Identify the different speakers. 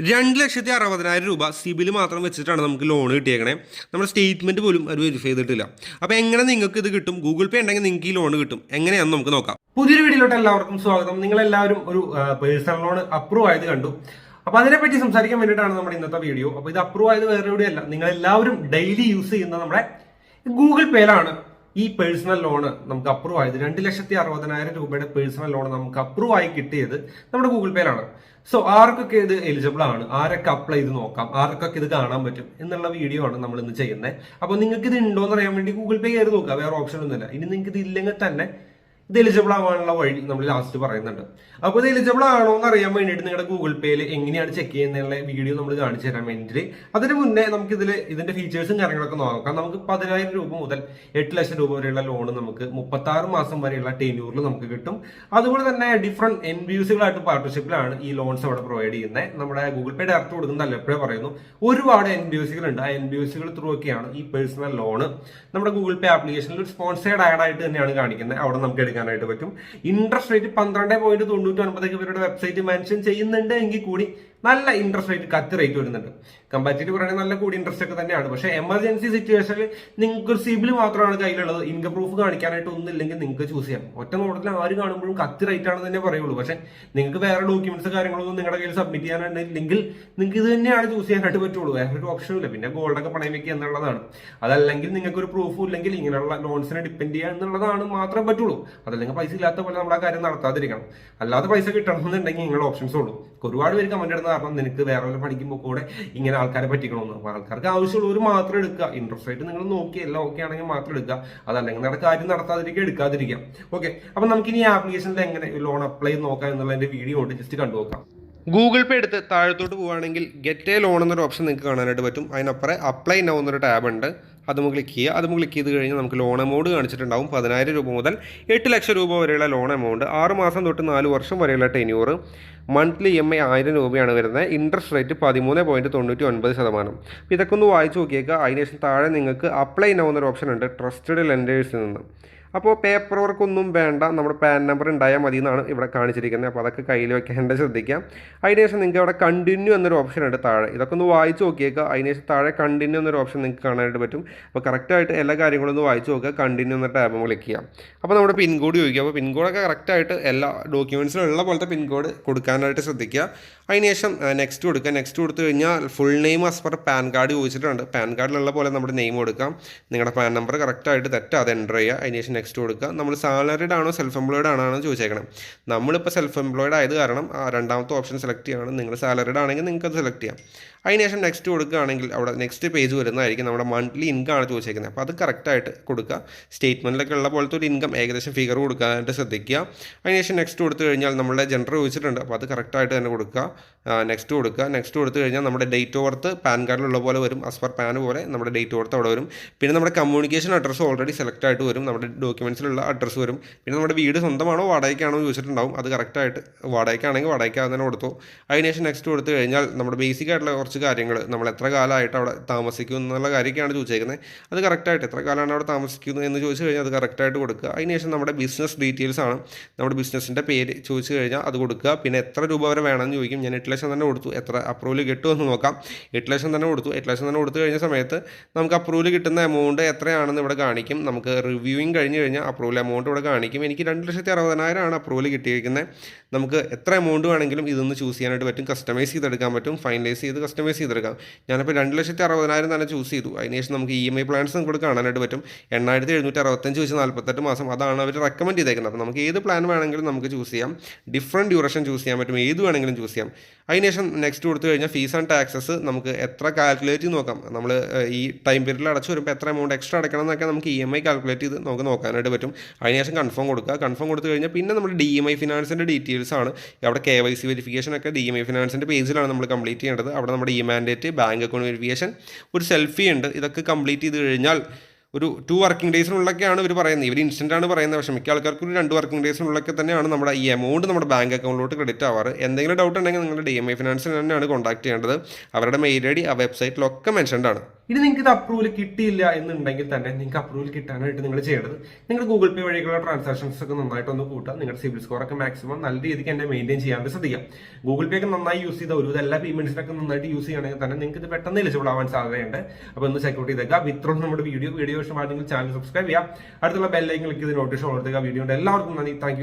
Speaker 1: 2,60,000 രൂപ സിബിൽ മാത്രം വെച്ചിട്ടാണ് നമുക്ക് ലോൺ കിട്ടിയേക്കണേ. നമ്മുടെ സ്റ്റേറ്റ്മെന്റ് പോലും അത് വെരിഫൈ ചെയ്തിട്ടില്ല. അപ്പോൾ എങ്ങനെ നിങ്ങൾക്ക് ഇത് കിട്ടും? ഗൂഗിൾ പേ ഉണ്ടെങ്കിൽ നിങ്ങൾക്ക് ഈ ലോൺ കിട്ടും. എങ്ങനെയാണെന്ന് നമുക്ക് നോക്കാം. പുതിയൊരു വീഡിയോയിലോട്ട് എല്ലാവർക്കും സ്വാഗതം. നിങ്ങളെല്ലാവരും ഒരു പേഴ്സണൽ ലോൺ അപ്രൂവ് ആയത് കണ്ടു. അപ്പോൾ അതിനെപ്പറ്റി സംസാരിക്കാൻ വേണ്ടിയിട്ടാണ് നമ്മുടെ ഇന്നത്തെ വീഡിയോ. അപ്പോൾ ഇത് അപ്രൂവ് ആയത് വേറെ എവിടെയല്ല, നിങ്ങളെല്ലാവരും ഡെയിലി യൂസ് ചെയ്യുന്ന നമ്മുടെ ഗൂഗിൾ പേയിലാണ് ഈ പേഴ്സണൽ ലോണ് നമുക്ക് അപ്രൂവ് ആയത്. 2,60,000 രൂപയുടെ പേഴ്സണൽ ലോൺ നമുക്ക് അപ്രൂവ് ആയി കിട്ടിയത് നമ്മുടെ ഗൂഗിൾ പേയിലാണ്. സോ ആർക്കൊക്കെ ഇത് എലിജിബിൾ ആണ്, ആരൊക്കെ അപ്ലൈ ചെയ്ത് നോക്കാം, ആർക്കൊക്കെ ഇത് കാണാൻ പറ്റും എന്നുള്ള വീഡിയോ ആണ് നമ്മൾ ഇന്ന് ചെയ്യുന്നത്. അപ്പോൾ നിങ്ങൾക്ക് ഇത് ഉണ്ടോ എന്ന് അറിയാൻ വേണ്ടി ഗൂഗിൾ പേ കയറി നോക്കുക, വേറെ ഓപ്ഷൻ ഒന്നുമില്ല. ഇനി നിങ്ങൾക്ക് ഇത് ഇല്ലെങ്കിൽ തന്നെ ഇത് എലിജിബിൾ ആവാനുള്ള വഴി നമ്മൾ ലാസ്റ്റ് പറയുന്നുണ്ട്. അപ്പോൾ ഇത് എലിജിബിൾ ആണോ എന്ന് അറിയാൻ വേണ്ടിയിട്ട് നിങ്ങളുടെ ഗൂഗിൾ പേയിൽ എങ്ങനെയാണ് ചെക്ക് ചെയ്യുന്നതിനുള്ള വീഡിയോ നമ്മൾ കാണിച്ചു തരാൻ വേണ്ടിയിട്ട് അതിന് മുന്നേ നമുക്ക് ഇതിന്റെ ഫീച്ചേഴ്സും കാര്യങ്ങളൊക്കെ നോക്കാം. നമുക്ക് 10,000 രൂപ മുതൽ 8 ലക്ഷം രൂപ വരെയുള്ള ലോൺ നമുക്ക് 36 മാസം വരെയുള്ള ടെന്യൂറിൽ നമുക്ക് കിട്ടും. അതുപോലെ തന്നെ ഡിഫറെന്റ് എൻബിയുസികളായിട്ട് പാർട്ണർഷിപ്പിലാണ് ഈ ലോൺസ് അവിടെ പ്രൊവൈഡ് ചെയ്യുന്നത്. നമ്മുടെ ഗൂഗിൾ പേ ഡയറക്റ്റ് കൊടുക്കുന്നതല്ല, എപ്പോഴും പറയുന്നു. ഒരുപാട് എൻബിയുസികളുണ്ട്. ആ എൻബിയുസികൾ ത്രൂ ഒക്കെയാണ് ഈ പേഴ്സണൽ ലോൺ നമ്മുടെ ഗൂഗിൾ പേ ആപ്ലിക്കേഷനിൽ ഒരു സ്പോൺസേഡ് ആഡ് ആയിട്ട് തന്നെയാണ് കാണിക്കുന്നത്. അവിടെ നമുക്ക് എടുക്കാനായിട്ട് പറ്റും. ഇൻട്രസ്റ്റ് റേറ്റ് 12.99 ഇവരുടെ വെബ്സൈറ്റ് മെൻഷൻ ചെയ്യുന്നുണ്ട് എങ്കിൽ കൂടി നല്ല ഇൻട്രസ്റ്റ് റേറ്റ്, കത്ത് റേറ്റ് വരുന്നുണ്ട്. കമ്പാരിറ്റീവ് പറയുന്നത് നല്ല കൂടി ഇൻട്രസ്റ്റ് ഒക്കെ തന്നെയാണ്. പക്ഷേ എമർജൻസി സിറ്റുവേഷനിൽ നിങ്ങൾക്ക് ഒരു സിബിൽ മാത്രമാണ് കയ്യിലുള്ളത്, ഇൻകം പ്രൂഫ് കാണിക്കാനായിട്ട് ഒന്നുമില്ലെങ്കിൽ നിങ്ങൾക്ക് ചൂസ് ചെയ്യാം. ഒറ്റ നോട്ടത്തിൽ ആര് കാണുമ്പോഴും കത്ത് റേറ്റ് ആണെന്ന് തന്നെ പറയുള്ളൂ. പക്ഷേ നിങ്ങൾക്ക് വേറെ ഡോക്യുമെന്റ്സ് കാര്യങ്ങളൊന്നും നിങ്ങളുടെ കയ്യിൽ സബ്മിറ്റ് ചെയ്യാനായിട്ടില്ലെങ്കിൽ നിങ്ങൾക്ക് ഇത് തന്നെയാണ് ചൂസ് ചെയ്യാനായിട്ട് പറ്റുള്ളൂ. വേറൊരു ഓപ്ഷനും ഇല്ല. പിന്നെ ഗോൾഡൊക്കെ പണയം വെക്കുക എന്നുള്ളതാണ്. അതല്ലെങ്കിൽ നിങ്ങൾക്ക് ഒരു പ്രൂഫും ഇല്ലെങ്കിൽ ഇങ്ങനെയുള്ള ലോൺസിനെ ഡിപ്പെൻഡ് ചെയ്യുക എന്നുള്ളതാണ് മാത്രമേ പറ്റുള്ളൂ. അതല്ലെങ്കിൽ പൈസ ഇല്ലാത്ത പോലെ നമ്മുടെ കാര്യം നടത്താതിരിക്കണം. അല്ലാതെ പൈസ കിട്ടണമെന്നുണ്ടെങ്കിൽ നിങ്ങളുടെ ഓപ്ഷൻസ് ഉള്ളൂ. ഒരുപാട് പേര് കമന്റ് ഇടുന്ന കാരണം നിനക്ക് വേറെ വല്ല പഠിക്കുമ്പോൾ കൂടെ ഇങ്ങനെ ആൾക്കാരെ പറ്റിക്കണമെന്ന്. അപ്പോൾ ആൾക്കാർക്ക് ആവശ്യമുള്ളവർ മാത്രം എടുക്കുക. ഇൻട്രസ്റ്റ് റേറ്റ് നിങ്ങൾ നോക്കി എല്ലാം ഓക്കെ ആണെങ്കിൽ മാത്രം എടുക്കുക. അതല്ലെങ്കിൽ നിങ്ങളുടെ കാര്യം നടത്താതിരിക്കുക, എടുക്കാതിരിക്കാം. ഓക്കെ, അപ്പൊ നമുക്ക് ഇനി ആപ്ലിക്കേഷനിൽ എങ്ങനെ ലോൺ അപ്ലൈ നോക്കാം എന്നുള്ളതിന്റെ വീഡിയോ കൊണ്ട് ജസ്റ്റ് കണ്ടു നോക്കാം. ഗൂഗിൾ പേ എടുത്ത് താഴത്തോട്ട് പോവുകയാണെങ്കിൽ ഗെറ്റ് എ ലോൺ എന്നൊരു ഓപ്ഷൻ നിങ്ങൾക്ക് കാണാനായിട്ട് പറ്റും. അതിനപ്പുറം അപ്ലൈ നൗ എന്നൊരു ടാബ് ഉണ്ട്. അത് ക്ലിക്ക് ചെയ്യുക. അത് ക്ലിക്ക് ചെയ്ത് കഴിഞ്ഞാൽ നമുക്ക് ലോൺ എമൗണ്ട് കാണിച്ചിട്ടുണ്ടാവും. 10,000 രൂപ മുതൽ 8 ലക്ഷം രൂപ വരെയുള്ള ലോൺ എമൗണ്ട്, 6 മാസം തൊട്ട് 4 വർഷം വരെയുള്ള ടെന്യൂർ, മന്ത്ലി EMI 1000 രൂപയാണ് വരുന്നത്. Interest rate 13.99%. അപ്പോൾ ഇതൊക്കെ ഒന്ന് വായിച്ച് നോക്കിയേക്കുക. അതിനുശേഷം താഴെ നിങ്ങൾക്ക് അപ്ലൈ നൗ എന്നൊരു ഓപ്ഷൻ ഉണ്ട്, ട്രസ്റ്റഡ് ലെൻഡേഴ്സിൽ നിന്ന്. അപ്പോൾ പേപ്പർ വർക്കൊന്നും വേണ്ട, നമ്മുടെ പാൻ നമ്പർ ഉണ്ടായാൽ മതി എന്നാണ് ഇവിടെ കാണിച്ചിരിക്കുന്നത്. അപ്പോൾ അതൊക്കെ കയ്യിൽ വെക്കേണ്ട ശ്രദ്ധിക്കാം. അതിനുശേഷം നിങ്ങൾക്ക് അവിടെ കണ്ടിന്യൂ എന്നൊരു ഓപ്ഷൻ ഉണ്ട് താഴെ. ഇതൊക്കെ ഒന്ന് വായിച്ച് നോക്കിയേക്കുക. അതിനുശേഷം താഴെ കണ്ടിന്യൂ എന്നൊരു ഓപ്ഷൻ നിങ്ങൾക്ക് കാണാനായിട്ട് പറ്റും. അപ്പോൾ കറക്റ്റായിട്ട് എല്ലാ കാര്യങ്ങളും ഒന്ന് വായിച്ച് നോക്കുക. കണ്ടിന്യൂ എന്ന ടാബ് ക്ലിക്ക് ചെയ്യാം. അപ്പോൾ നമ്മുടെ പിൻകോഡ് ചോദിക്കുക. അപ്പോൾ പിൻകോഡൊക്കെ കറക്റ്റായിട്ട് എല്ലാ ഡോക്യുമെൻറ്റ്സിലും ഉള്ള പോലത്തെ പിൻകോഡ് കൊടുക്കാനായിട്ട് ശ്രദ്ധിക്കുക. അതിനുശേഷം നെക്സ്റ്റ് കൊടുക്കുക. നെക്സ്റ്റ് കൊടുത്തു കഴിഞ്ഞാൽ full name as per pan card ചോദിച്ചിട്ടുണ്ട്. പാൻ കാർഡിലുള്ള പോലെ നമ്മുടെ നെയിം കൊടുക്കാം. നിങ്ങളുടെ പാൻ നമ്പർ കറക്റ്റായിട്ട് തെറ്റാതെ എൻ്റർ ചെയ്യുക. അതിനുശേഷം നെക്സ്റ്റ് കൊടുക്കുക. നമ്മൾ സാലറിഡ് ആണോ സെൽഫ് എംപ്ലോയിഡ് ആണോ ചോദിച്ചേക്കണം. നമ്മളിപ്പോൾ സെൽഫ് എംപ്ലോയിഡ് ആയത് കാരണം രണ്ടാമത്തെ ഓപ്ഷൻ സെലക്ട് ചെയ്യണം. നിങ്ങൾ സാലറിഡ് ആണെങ്കിൽ നിങ്ങൾക്ക് അത് സെലക്ട് ചെയ്യാം. അതിനുശേഷം നെക്സ്റ്റ് കൊടുക്കുകയാണെങ്കിൽ അവിടെ നെക്സ്റ്റ് പേജ് വരുന്നതായിരിക്കും. നമ്മുടെ മന്ത്ലി ഇൻകം ആണ് ചോദിച്ചേക്കുന്നത്. അപ്പോൾ അത് കറക്റ്റായിട്ട് കൊടുക്കുക. സ്റ്റേറ്റ്മെൻറ്റിലൊക്കെ ഉള്ള പോലത്തെ ഒരു ഇൻകം ഏകദേശം ഫിഗർ കൊടുക്കാനായിട്ട് ശ്രദ്ധിക്കുക. അതിനുശേഷം നെക്സ്റ്റ് കൊടുത്തു കഴിഞ്ഞാൽ നമ്മളുടെ ജെൻഡർ ചോദിച്ചിട്ടുണ്ട്. അപ്പോൾ അത് കറക്റ്റായിട്ട് തന്നെ കൊടുക്കുക. നെക്സ്റ്റ് കൊടുക്കുക. നെക്സ്റ്റ് കൊടുത്തു കഴിഞ്ഞാൽ നമ്മുടെ ഡേറ്റ് ഓഫ് ബർത്ത് പാൻ കാർഡിലുള്ള പോലെ വരും. ആസ് പെർ പാൻ പോലെ നമ്മുടെ ഡേറ്റ് ഓഫ് ബർത്ത് അവിടെ വരും. പിന്നെ നമ്മുടെ കമ്മ്യൂണിക്കേഷൻ അഡ്രസ്സ് ഓൾറെഡി സെലക്ട് ആയിട്ട് വരും. നമ്മുടെ ഡോക്യുമെൻറ്റ്സിലുള്ള അഡ്രസ്സ് വരും. പിന്നെ നമ്മുടെ വീട് സ്വന്തമാണോ വാടകയ്ക്കാണോ ചോദിച്ചിട്ടുണ്ടാവും. അത് കറക്റ്റായിട്ട് വാടകയ്ക്കാണെങ്കിൽ വാടകയ്ക്ക് തന്നെ കൊടുത്തു. അതിനുശേഷം നെക്സ്റ്റ് കൊടുത്തു കഴിഞ്ഞാൽ നമ്മുടെ ബേസിക് ആയിട്ടുള്ള കുറച്ച് കാര്യങ്ങൾ, നമ്മൾ എത്ര കാലമായിട്ട് അവിടെ താമസിക്കും എന്നുള്ള കാര്യമൊക്കെയാണ് ചോദിച്ചേക്കുന്നത്. അത് കറക്റ്റായിട്ട് എത്ര കാലമാണ് അവിടെ താമസിക്കുന്നത് എന്ന് ചോദിച്ചു കഴിഞ്ഞാൽ അത് കറക്റ്റായിട്ട് കൊടുക്കുക. അതിനുശേഷം നമ്മുടെ ബിസിനസ് ഡീറ്റെയിൽസ് ആണ്. നമ്മുടെ ബിസിനസ്സിൻ്റെ പേര് ചോദിച്ചു കഴിഞ്ഞാൽ അത് കൊടുക്കുക. പിന്നെ എത്ര രൂപ വരെ വേണമെന്ന് ചോദിക്കും. ഞാൻ 8 ലക്ഷം തന്നെ കൊടുത്തു. എത്ര അപ്രൂവൽ കിട്ടുമെന്ന് നോക്കാം. 8 ലക്ഷം തന്നെ കൊടുത്തു. 8 ലക്ഷം തന്നെ കൊടുത്തു കഴിഞ്ഞ സമയത്ത് നമുക്ക് അപ്രൂവൽ കിട്ടുന്ന എമൗണ്ട് എത്രയാണെന്ന് ഇവിടെ കാണിക്കും. നമുക്ക് റിവ്യൂയിങ് കഴിഞ്ഞ് കഴിഞ്ഞാൽ അപ്രൂവൽ എമൗണ്ട് ഇവിടെ കാണിക്കും. എനിക്ക് 2,60,000 ആണ് അപ്രൂവൽ കിട്ടിയിരിക്കുന്നത്. നമുക്ക് എത്ര എമൗണ്ട് വേണമെങ്കിലും ഇതൊന്ന് ചൂസ് ചെയ്യാനായിട്ട് പറ്റും. കസ്റ്റമൈസ് ചെയ്തെടുക്കാൻ പറ്റും. ഫൈനലൈസ് ചെയ്ത് കസ്റ്റമൈസ് ചെയ്തെടുക്കാം. ഞാനിപ്പോൾ 2,60,000 തന്നെ ചൂസ് ചെയ്തു. അതിനുശേഷം നമുക്ക് EMI പ്ലാൻസ് നമുക്ക് കാണാനായിട്ട് പറ്റും. 8,765 വെച്ച് 48 മാസം, അതാണ് അവർ റെക്കമെൻഡ് ചെയ്തേക്കുന്നത്. അപ്പോൾ നമുക്ക് ഏത് പ്ലാൻ വേണമെങ്കിലും നമുക്ക് ചൂസ് ചെയ്യാം. ഡിഫറെൻറ്റ് ഡ്യൂറേഷൻ ചൂസ് ചെയ്യാൻ പറ്റും. ഏത് വേണമെങ്കിലും ചൂസ് ചെയ്യാം. അതിനുശേഷം നെക്സ്റ്റ് കൊടുത്തു കഴിഞ്ഞാൽ ഫീസ് ആൻഡ് ടാക്സസ് നമുക്ക് എത്ര കാൽക്കുലേറ്റ് ചെയ്ത് നോക്കാം. നമ്മൾ ഈ ടൈം പീരീഡിൽ അടച്ചു വരുമ്പോൾ എത്ര എമൗണ്ട് എക്സ്ട്രാ അടയ്ക്കണം എന്നൊക്കെ നമുക്ക് EMI കാൽക്കുലേറ്റ് ചെയ്ത് നമുക്ക് നോക്കാനായിട്ട് പറ്റും. അതിനുശേഷം കൺഫേം കൊടുക്കുക. കൺഫേം കൊടുത്തു കഴിഞ്ഞാൽ പിന്നെ നമ്മുടെ DMI ഫിനാൻസിൻ്റെ ഡീറ്റെയിൽസ് ആണ്. അവിടെ KYC വെരിഫിക്കേഷൻ ഒക്കെ DMI ഫിനാൻസിൻ്റെ പേജിലാണ് നമ്മൾ കംപ്ലീറ്റ് ചെയ്യേണ്ടത്. അവിടെ നമ്മുടെ മാൻഡേറ്റ്, ബാങ്ക് അക്കൗണ്ട് വെരിഫിക്കേഷൻ, ഒരു സെൽഫി ഉണ്ട്. ഇതൊക്കെ കംപ്ലീറ്റ് ചെയ്ത് കഴിഞ്ഞാൽ ഒരു 2 വർക്കിംഗ് ഡേയ്സിനുള്ളൊക്കെയാണ് ഇവർ പറയുന്നത്. ഇവർ ഇൻസ്റ്റൻ്റ് ആണ് പറയുന്നത്. പക്ഷേ മിക്ക ആൾക്കാർക്ക് ഒരു 2 വർക്കിംഗ് ഡേയ്സിനുള്ളൊക്കെ തന്നെയാണ് നമ്മുടെ ഈ എമൗണ്ട് നമ്മുടെ ബാങ്ക് അക്കൗണ്ടിലോട്ട് ക്രെഡിറ്റ് ആവാറ്. എന്തെങ്കിലും ഡൗട്ട് ഉണ്ടെങ്കിൽ നിങ്ങളുടെ DMI ഫിനാൻസിൽ തന്നെയാണ് കോൺടാക്ട് ചെയ്യേണ്ടത്. അവരുടെ മെയിൽ ID ആ വെബ്സൈറ്റിലൊക്കെ മെൻഷൻഡ് ആണ്. ഇനി നിങ്ങൾക്ക് ഇത് അപ്രൂവൽ കിട്ടിയില്ല എന്നുണ്ടെങ്കിൽ തന്നെ നിങ്ങൾക്ക് അപ്രൂവൽ കിട്ടാനായിട്ട് നിങ്ങൾ ചെയ്യേണ്ടത് നിങ്ങൾ ഗൂഗിൾ പേ വഴിയുള്ള ട്രാൻസാക്ഷൻസ് ഒക്കെ നന്നായിട്ട് ഒന്ന് കൂട്ടുക. നിങ്ങളുടെ സിബിൽ സ്കോർ ഒക്കെ മാക്സിമം നല്ല രീതിക്ക് തന്നെ മെയിൻറ്റെയിൻ ചെയ്യാൻ ശ്രദ്ധിക്കാം. ഗൂഗിൾ പേ ഒക്കെ നന്നായി യൂസ് ചെയ്ത ഒരു എല്ലാ പേയ്മെന്റ്സിനൊക്കെ നന്നായിട്ട് യൂസ് ചെയ്യുകയാണെങ്കിൽ തന്നെ നിങ്ങൾക്ക് ഇത് പെട്ടെന്ന് എലിജിബിൾ ആവാൻ സാധ്യതയുണ്ട്. അപ്പോൾ ഒന്ന് ചെക്കൗട്ട് ചെയ്തേക്കുക. വിത്രോൺ നമ്മുടെ വീഡിയോ ഇഷ്ടമാണെങ്കിൽ ചാനൽ സബ്സ്ക്രൈബ് ചെയ്യാം. അടുത്തുള്ള ബെല്ലൈക്കൻ ക്ലിക്ക് ചെയ്ത് നോട്ടിഫിക്കേഷൻ കൊടുക്കുക. വീഡിയോയുടെ എല്ലാവർക്കും നന്ദി. Thank you.